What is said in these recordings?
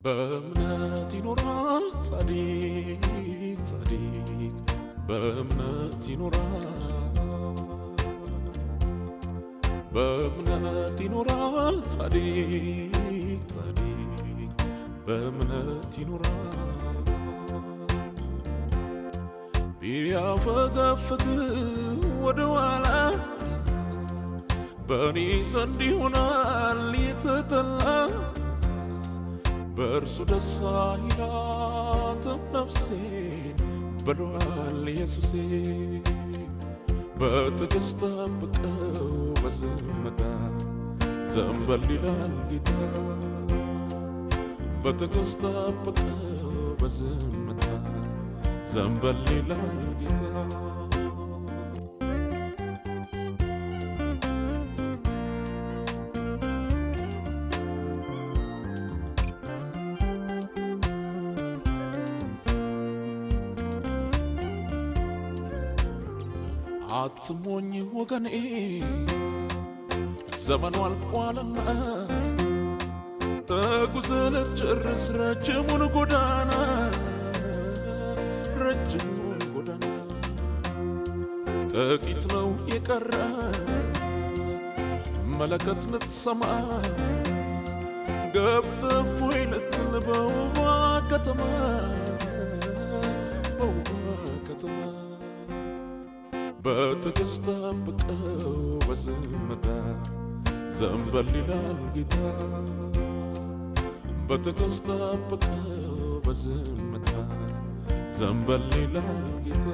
በእምነት ይኖራል ጻድቅ ጻድቅ በእምነት ይኖራል በእምነት ይኖራል ጻድቅ ጻድቅ በእምነት ይኖራል ቢያፈገፍግ ወደ ኋላ በእኔ ዘንድ ይሆናል የተጠላ በእርሱ ደስ አይላትም ነፍሴን ብሏል ኢየሱሴ በትዕግሥት ጠብቀው በዝምታ ዘንበል ይላል ጌታ በትዕግሥት ጠብቀው በዝምታ ዘንበል ይላል ጌታ አትሞኝ ወገኔ ዘመኑ አልቋልና ተጉዘህ ልትጨርስ ረጅሙን ጎዳና ጥቂት ነው የቀረ መለከት ልትሰማ ገብተህ እፎይ ልትል በውቧ ከተማ በትዕግሥት ጠብቀው በዝምታ ዘንበል ይላል ጌታ በትዕግሥት ጠብቀው በዝምታ ዘንበል ይላል ጌታ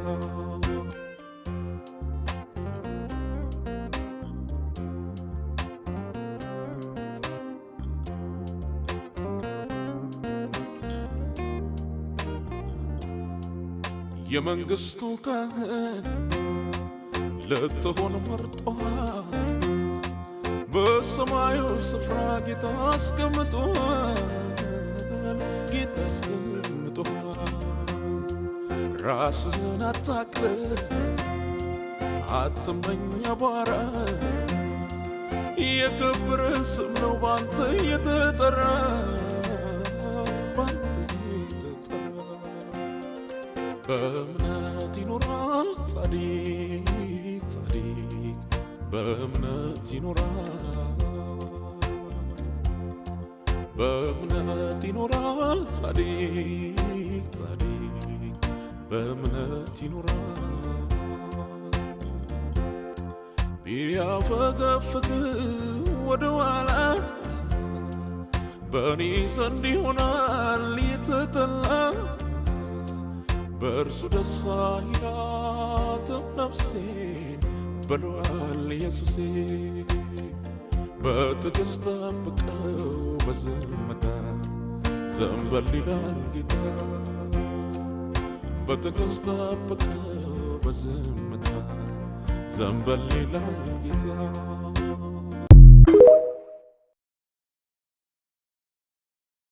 የመንግሥቱ ካህን ልትሆን መርጦሃል በሰማዩ ስፍራ ጌታ አስቀምጦሃል ጌታ አስቀምጦሃል ራስህን አታቅልል አትመኝ አቧራ የከበረ ስም ነው ባንተ የተጠራ በእምነት ይኖራል ጻድቅ ጻድቅ በእምነት ይኖራል በእምነት ይኖራል ጻድቅ ጻድቅ በእምነት ይኖራል ቢያፈገፍግ ወደ ኋላ በእኔ ዘንድ ይሆናል የተጠላ በእርሱ ደስ አይላትም ነፍሴን ብሏል ኢየሱሴ በትዕግሥት ጠብቀው በዝምታ ዘንበል ይላል ጌታ በትዕግሥት ጠብቀው በዝምታ ዘንበል ይላል ጌታ